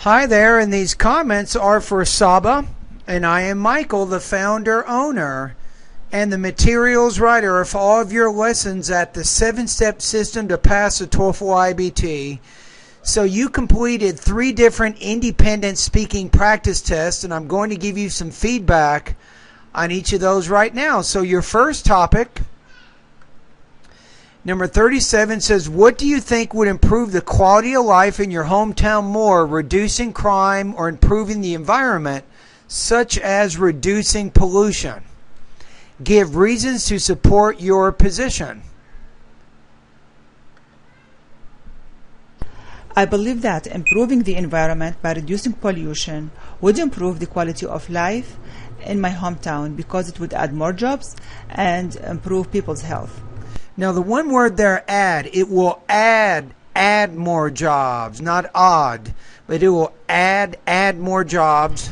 Hi there, and these comments are for Saba, and I am Michael, the founder, owner, and the materials writer of all of your lessons at the 7-step system to pass the TOEFL IBT. So you completed 3 different independent speaking practice tests, and I'm going to give you some feedback on each of those right now. So your first topic, number 37, says, what do you think would improve the quality of life in your hometown more, reducing crime or improving the environment, such as reducing pollution? Give reasons to support your position. I believe that improving the environment by reducing pollution would improve the quality of life in my hometown because it would add more jobs and improve people's health. Now the one word there, add, it will add more jobs, not odd, but it will add more jobs.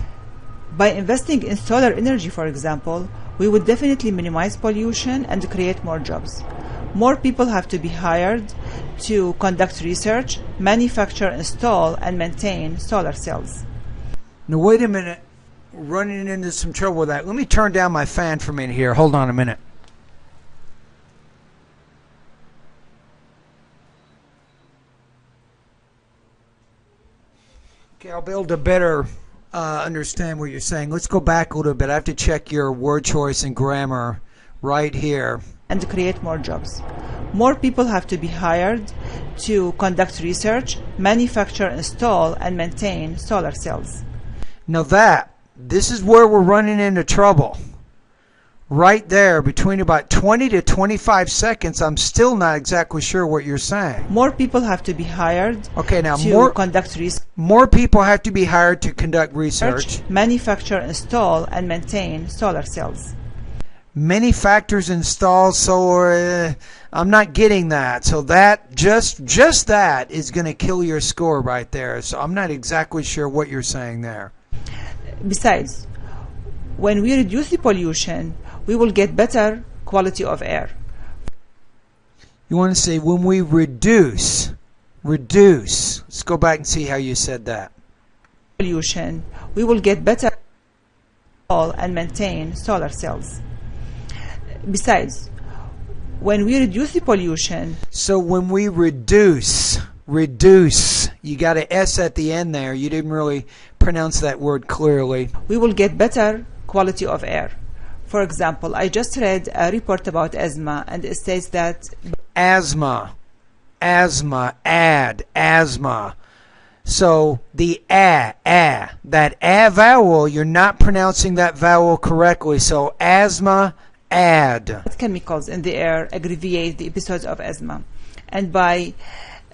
By investing in solar energy, for example, we would definitely minimize pollution and create more jobs. More people have to be hired to conduct research, manufacture, install, and maintain solar cells. Now wait a minute, we're running into some trouble with that. Let me turn down my fan for a minute here. Hold on a minute. Okay, I'll be able to better understand what you're saying. Let's go back a little bit. I have to check your word choice and grammar right here. And create more jobs. More people have to be hired to conduct research, manufacture, install, and maintain solar cells. Now this is where we're running into trouble. Right there, between about 20 to 25 seconds, I'm still not exactly sure what you're saying. More people have to be hired to conduct research. More people have to be hired to conduct research. Manufacture, install, and maintain solar cells. Manufacturers install solar. I'm not getting that. So that just that is going to kill your score right there. So I'm not exactly sure what you're saying there. Besides, when we reduce the pollution, we will get better quality of air. You want to say when we reduce. Let's go back and see how you said that. Pollution, we will get better and maintain solar cells. Besides, when we reduce the pollution. So when we reduce, you got an S at the end there. You didn't really pronounce that word clearly. We will get better quality of air. For example, I just read a report about asthma, and it states that asthma. So the that vowel, you're not pronouncing that vowel correctly. So asthma, add. Chemicals in the air aggravate the episodes of asthma, and by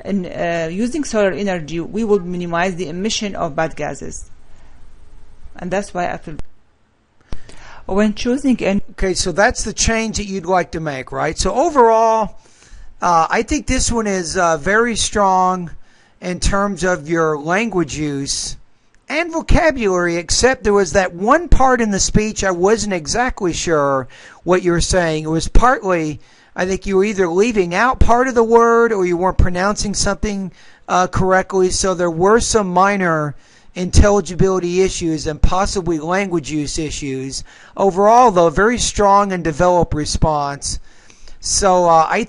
using solar energy, we will minimize the emission of bad gases, and that's why I feel. When choosing okay, so that's the change that you'd like to make, right? So overall, I think this one is very strong in terms of your language use and vocabulary, except there was that one part in the speech I wasn't exactly sure what you were saying. It was partly, I think you were either leaving out part of the word or you weren't pronouncing something correctly, so there were some minor intelligibility issues and possibly language use issues. Overall, though, very strong and developed response. So I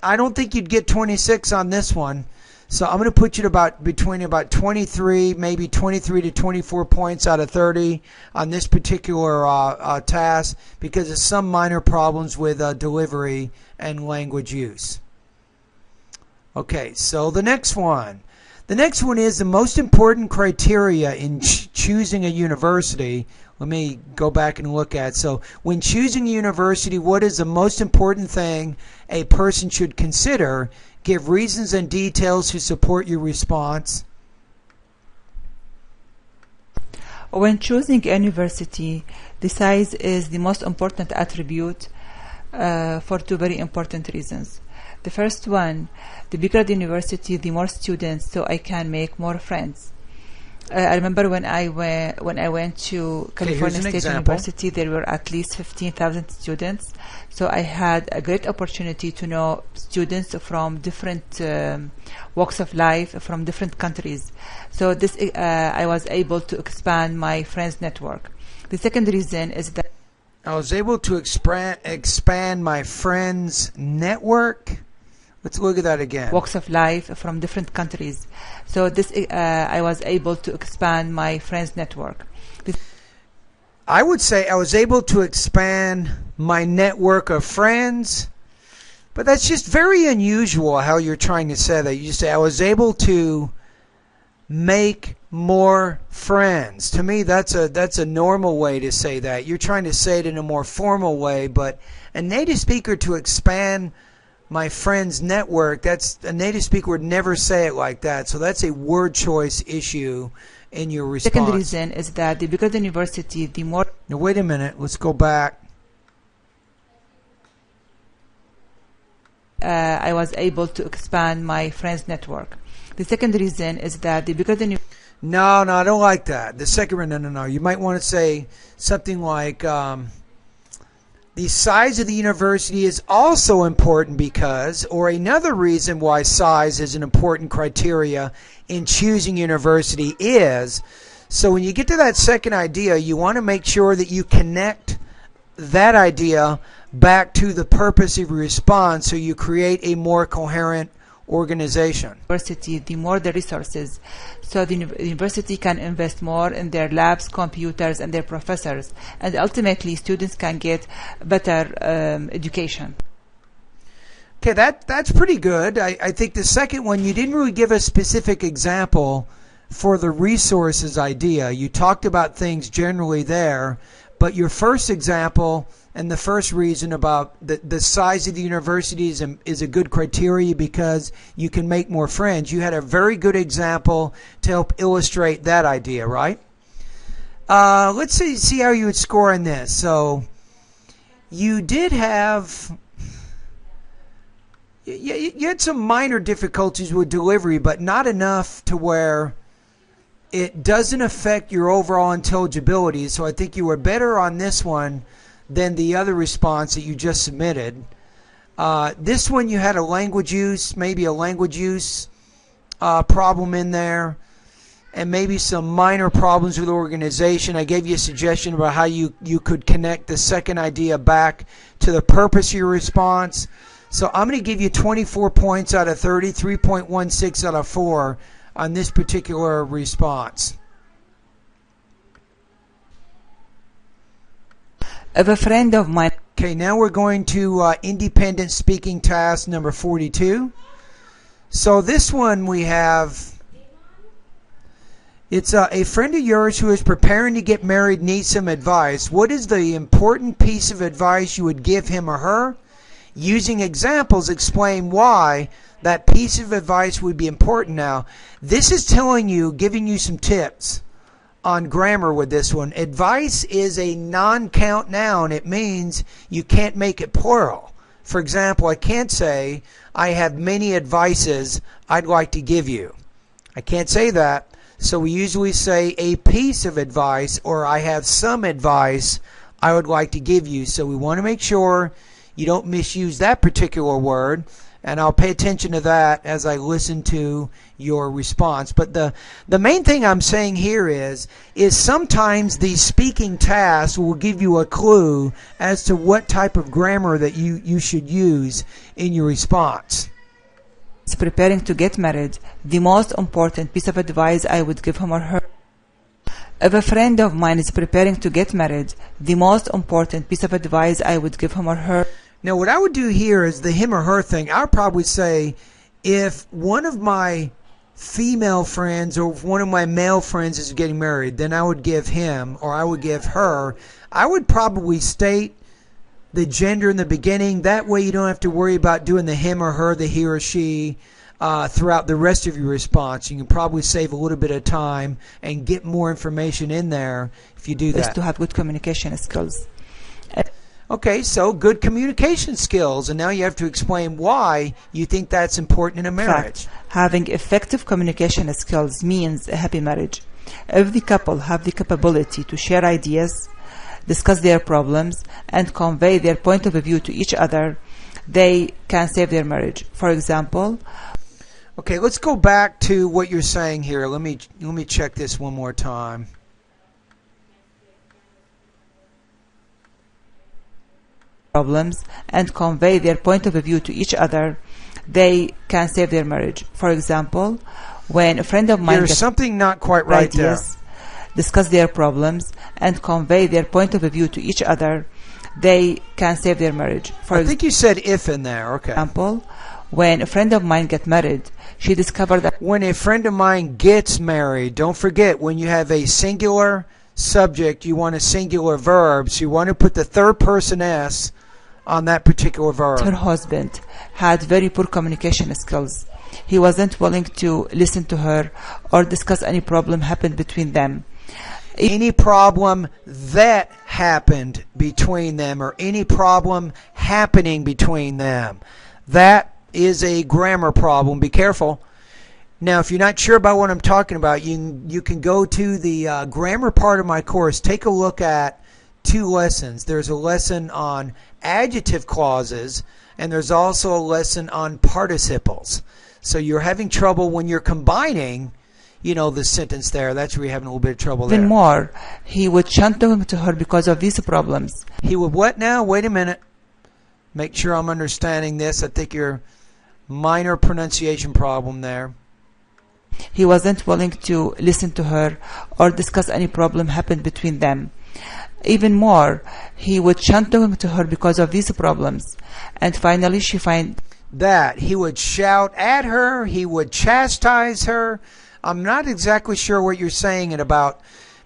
don't think you'd get 26 on this one. So I'm going to put you between about 23, maybe 23 to 24 points out of 30 on this particular task because of some minor problems with delivery and language use. Okay, so the next one. The next one is the most important criteria in choosing a university. Let me go back and look at. So when choosing a university, what is the most important thing a person should consider? Give reasons and details to support your response. When choosing a university, the size is the most important attribute for 2 very important reasons. The first one, the bigger the university, the more students, so I can make more friends. I remember when I went to California State University, there were at least 15,000 students. So I had a great opportunity to know students from different walks of life, from different countries. So this I was able to expand my friends network. The second reason is that I was able to expand my friends network. Let's look at that again. Walks of life from different countries. So this I was able to expand my friends network. I would say I was able to expand my network of friends, but that's just very unusual how you're trying to say that. You say I was able to make more friends. To me, that's a normal way to say that. You're trying to say it in a more formal way, but a native speaker to expand my friend's network, that's a native speaker would never say it like that. So that's a word choice issue in your response. Second reason is that the bigger the university, the more... Now wait a minute, let's go back. I was able to expand my friends network. The second reason is that the bigger the... No, I don't like that. The second reason, no. You might want to say something like... the size of the university is also important because, or another reason why size is an important criteria in choosing university is, so when you get to that second idea, you want to make sure that you connect that idea back to the purpose of your response so you create a more coherent organization. University, the more the resources, so the university can invest more in their labs, computers, and their professors, and ultimately students can get better education. Okay, that's pretty good. I think the second one, you didn't really give a specific example for the resources idea. You talked about things generally there, but your first example and the first reason about the size of the university is a good criteria because you can make more friends. You had a very good example to help illustrate that idea, right? Let's see how you would score in this. So you did have... You had some minor difficulties with delivery, but not enough to where it doesn't affect your overall intelligibility. So I think you were better on this one than the other response that you just submitted. This one you had a language use, maybe a language use problem in there, and maybe some minor problems with organization. I gave you a suggestion about how you could connect the second idea back to the purpose of your response. So I'm going to give you 24 points out of 30, 3.16 out of 4 on this particular response. Of a friend of mine. Okay, now we're going to independent speaking task number 42. So this one we have, it's a friend of yours who is preparing to get married needs some advice. What is the important piece of advice you would give him or her? Using examples, explain why that piece of advice would be important. Now, this is telling you, giving you some tips on grammar with this one. Advice is a non-count noun. It means you can't make it plural. For example, I can't say, I have many advices I'd like to give you. I can't say that. So we usually say a piece of advice, or I have some advice I would like to give you. So we want to make sure you don't misuse that particular word, and I'll pay attention to that as I listen to your response. But the main thing I'm saying here is sometimes the speaking task will give you a clue as to what type of grammar that you should use in your response. Is preparing to get married, the most important piece of advice I would give him or her. If a friend of mine is preparing to get married, the most important piece of advice I would give him or her. Now what I would do here is the him or her thing. I would probably say, if one of my female friends or if one of my male friends is getting married, then I would give him or I would give her. I would probably state the gender in the beginning. That way you don't have to worry about doing the him or her, the he or she throughout the rest of your response. You can probably save a little bit of time and get more information in there if you do that. Is to have good communication skills. Okay, so good communication skills, and now you have to explain why you think that's important in a marriage. Fact, having effective communication skills means a happy marriage. If the couple have the capability to share ideas, discuss their problems, and convey their point of view to each other, they can save their marriage. For example, okay, let's go back to what you're saying here. Let me check this one more time. Problems and convey their point of view to each other, they can save their marriage. For example, when a friend of mine There's something not quite right ideas, discuss their problems, and convey their point of view to each other, they can save their marriage. For I think you said if in there. Okay. example, when a friend of mine got married, she discovered that When a friend of mine gets married, don't forget when you have a singular subject, you want a singular verb, so you want to put the third person S on that particular verb. her husband had very poor communication skills. He wasn't willing to listen to her or discuss any problem happened between them. Any problem that happened between them or any problem happening between them. That is a grammar problem. Be careful. Now, if you're not sure about what I'm talking about, you can go to the grammar part of my course. Take a look at 2 lessons. There's a lesson on adjective clauses, and there's also a lesson on participles. So you're having trouble when you're combining, the sentence there. That's where you're having a little bit of trouble there. Even more, he would shunt them to her because of these problems. He would what now? Wait a minute. Make sure I'm understanding this. I think you're minor pronunciation problem there. He wasn't willing to listen to her or discuss any problem happened between them. Even more, he would shunt them to her because of these problems. And finally, she find that he would shout at her, he would chastise her. I'm not exactly sure what you're saying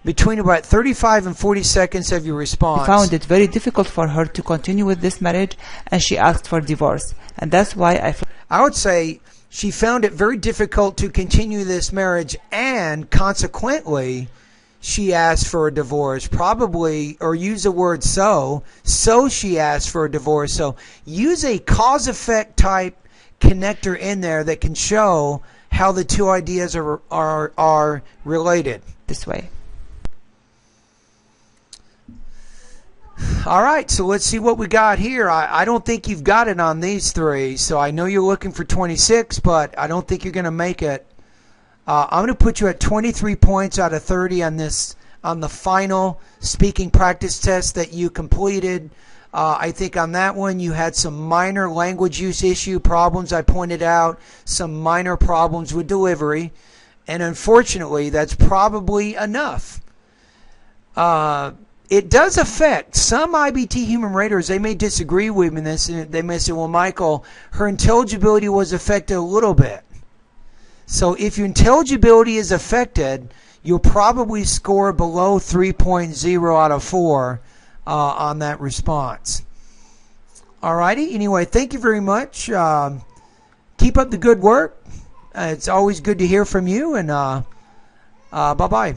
between about 35 and 40 seconds of your response. found it very difficult for her to continue with this marriage, and she asked for divorce. And that's why I would say she found it very difficult to continue this marriage, and consequently she asked for a divorce. Probably, or use the word so she asked for a divorce. So use a cause-effect type connector in there that can show how the two ideas are related. this way. All right, so let's see what we got here. I don't think you've got it on these 3, so I know you're looking for 26, but I don't think you're going to make it. I'm going to put you at 23 points out of 30 on the final speaking practice test that you completed. I think on that one you had some minor language use issue problems I pointed out, some minor problems with delivery, and unfortunately that's probably enough. It does affect some IBT human raters. They may disagree with me in this. They may say, well, Michael, her intelligibility was affected a little bit. So if your intelligibility is affected, you'll probably score below 3.0 out of 4 on that response. Alrighty. Anyway, thank you very much. Keep up the good work. It's always good to hear from you. And bye-bye.